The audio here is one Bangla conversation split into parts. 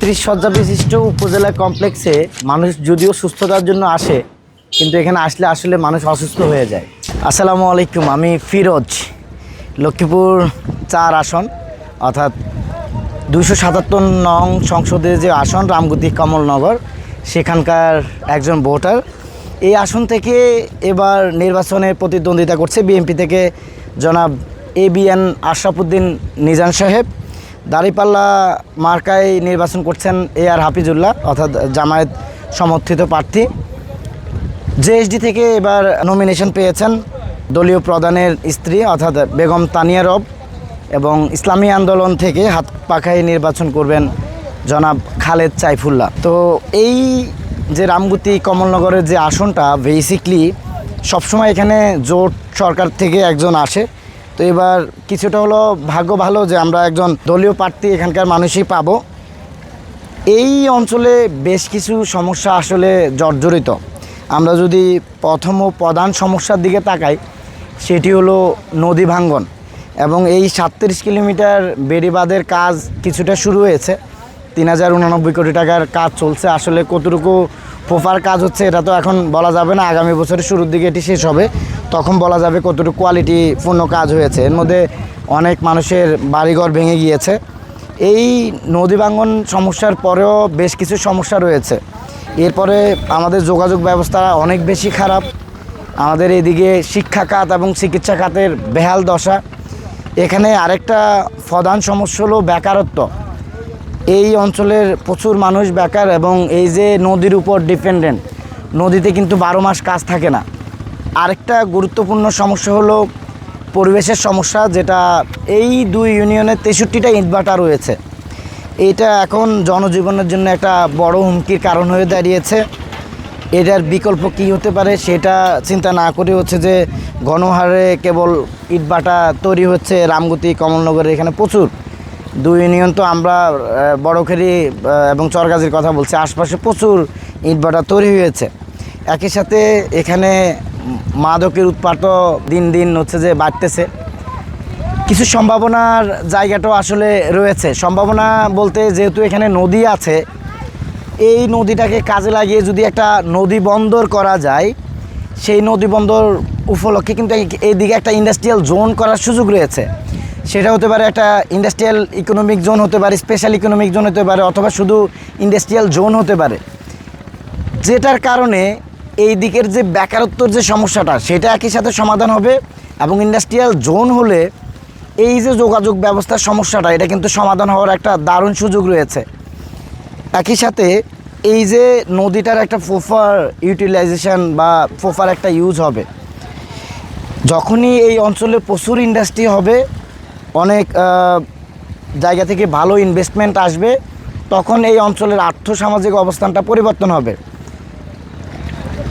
৩৬ শয্যা বিশিষ্ট উপজেলা কমপ্লেক্সে মানুষ যদিও সুস্থতার জন্য আসে, কিন্তু এখানে আসলে আসলে মানুষ অসুস্থ হয়ে যায়। আসসালামু আলাইকুম, আমি ফিরোজ। লক্ষ্মীপুর ৪ আসন অর্থাৎ ২৭৭ নং সংসদের যে আসন রামগতি কমলনগর, সেখানকার একজন ভোটার। এই আসন থেকে এবার নির্বাচনে প্রতিদ্বন্দ্বিতা করছে বিএনপি থেকে জনাব ABN আশরাফুদ্দিন নিজান সাহেব। দাঁড়িপাল্লা মার্কায় নির্বাচন করছেন AR হাফিজুল্লাহ অর্থাৎ জামায়াত সমর্থিত প্রার্থী। JSD থেকে এবার নমিনেশন পেয়েছেন দলীয় প্রধানের স্ত্রী অর্থাৎ বেগম তানিয়া রব, এবং ইসলামী আন্দোলন থেকে হাত পাখায় নির্বাচন করবেন জনাব খালেদ সাইফুল্লাহ। তো এই যে রামগতি কমলনগরের যে আসনটা বেসিকলি সবসময় এখানে জোট সরকার থেকে একজন আসে। তো এবার কিছুটা হলো ভাগ্য ভালো যে আমরা একজন দলীয় প্রার্থী এখানকার মানুষই পাবো। এই অঞ্চলে বেশ কিছু সমস্যা আসলে জর্জরিত। আমরা যদি প্রথম ও প্রধান সমস্যার দিকে তাকাই, সেটি হলো নদী ভাঙ্গন, এবং এই 37 কিলোমিটার বেড়িবাঁধের কাজ কিছুটা শুরু হয়েছে। 3089 কোটি টাকার কাজ চলছে। আসলে কতটুকু প্রপার কাজ হচ্ছে এটা তো এখন বলা যাবে না। আগামী বছরের শুরুর দিকে এটি শেষ হবে, তখন বলা যাবে কতটুকু কোয়ালিটিপূর্ণ কাজ হয়েছে। এর মধ্যে অনেক মানুষের বাড়িঘর ভেঙে গিয়েছে। এই নদী ভাঙ্গন সমস্যার পরেও বেশ কিছু সমস্যা রয়েছে। এরপরে আমাদের যোগাযোগ ব্যবস্থা অনেক বেশি খারাপ। আমাদের এদিকে শিক্ষা খাত এবং চিকিৎসা খাতের বেহাল দশা। এখানে আরেকটা প্রধান সমস্যা হলো বেকারত্ব। এই অঞ্চলের প্রচুর মানুষ বেকার, এবং এই যে নদীর উপর ডিপেন্ডেন্ট, নদীতে কিন্তু 12 মাস কাজ থাকে না। আরেকটা গুরুত্বপূর্ণ সমস্যা হলো পরিবেশের সমস্যা, যেটা এই 2 ইউনিয়নের 63টা ইটভাটা রয়েছে। এইটা এখন জনজীবনের জন্য একটা বড় হুমকির কারণ হয়ে দাঁড়িয়েছে। এটার বিকল্প কী হতে পারে সেটা চিন্তা না করে হচ্ছে যে গণহারে কেবল ইটভাটা তৈরি হচ্ছে রামগতি কমলনগরে। এখানে প্রচুর 2 ইউনিয়ন, তো আমরা বড়খেরি এবং চরগাজির কথা বলছি, আশপাশে প্রচুর ইটভাটা তৈরি হয়েছে। একই সাথে এখানে মাদকের উৎপাতও দিন দিন হচ্ছে যে বাড়তেছে। কিছু সম্ভাবনার জায়গাটাও আসলে রয়েছে। সম্ভাবনা বলতে, যেহেতু এখানে নদী আছে, এই নদীটাকে কাজে লাগিয়ে যদি একটা নদী বন্দর করা যায়, সেই নদী বন্দর উপলক্ষে কিন্তু এইদিকে একটা ইন্ডাস্ট্রিয়াল জোন করার সুযোগ রয়েছে। সেটা হতে পারে একটা ইন্ডাস্ট্রিয়াল ইকোনমিক জোন হতে পারে, স্পেশাল ইকোনমিক জোন হতে পারে, অথবা শুধু ইন্ডাস্ট্রিয়াল জোন হতে পারে, যেটার কারণে এই দিকের যে বেকারত্বর যে সমস্যাটা সেটা একই সাথে সমাধান হবে। এবং ইন্ডাস্ট্রিয়াল জোন হলে এই যে যোগাযোগ ব্যবস্থার সমস্যাটা, এটা কিন্তু সমাধান হওয়ার একটা দারুণ সুযোগ রয়েছে। একই সাথে এই যে নদীটার একটা প্রপার ইউটিলাইজেশন বা প্রপার একটা ইউজ হবে, যখনই এই অঞ্চলে প্রচুর ইন্ডাস্ট্রি হবে, অনেক জায়গা থেকে ভালো ইনভেস্টমেন্ট আসবে, তখন এই অঞ্চলের আর্থসামাজিক অবস্থানটা পরিবর্তন হবে।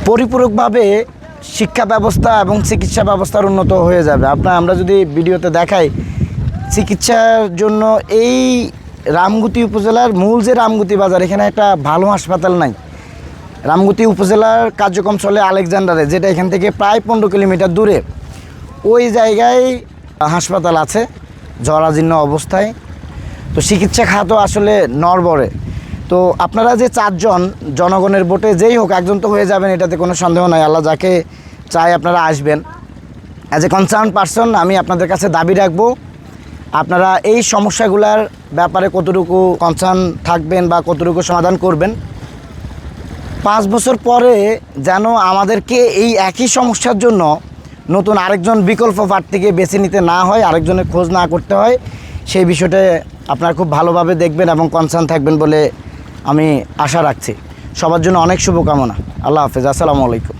পরিপূরকভাবে শিক্ষা ব্যবস্থা এবং চিকিৎসা ব্যবস্থার উন্নত হয়ে যাবে। আমরা যদি ভিডিওতে দেখাই, চিকিৎসার জন্য এই রামগতি উপজেলার মূল যে রামগতি বাজার, এখানে একটা ভালো হাসপাতাল নাই। রামগতি উপজেলার কার্যক্রম চলে আলেকজান্ডারে, যেটা এখান থেকে প্রায় 15 কিলোমিটার দূরে। ওই জায়গায় হাসপাতাল আছে জরাজীর্ণ অবস্থায়। তো চিকিৎসা খাতও আসলে নড়বড়ে। তো আপনারা যে 4 জন জনগণের ভোটে যেই হোক একজন তো হয়ে যাবেন, এটাতে কোনো সন্দেহ নাই। আল্লাহ যাকে চায় আপনারা আসবেন। অ্যাজ এ কনসার্ন পারসন আমি আপনাদের কাছে দাবি রাখবো, আপনারা এই সমস্যাগুলোর ব্যাপারে কতটুকু কনসার্ন থাকবেন বা কতটুকু সমাধান করবেন। 5 বছর পরে যেন আমাদেরকে এই একই সমস্যার জন্য নতুন আরেকজন বিকল্প প্রার্থীকে বেছে নিতে না হয়, আরেকজনের খোঁজ না করতে হয়, সেই বিষয়টা আপনারা খুব ভালোভাবে দেখবেন এবং কনসার্ন থাকবেন বলে আমি আশা রাখছি। সবার জন্য অনেক শুভকামনা। আল্লাহ হাফেজ। আসসালামু আলাইকুম।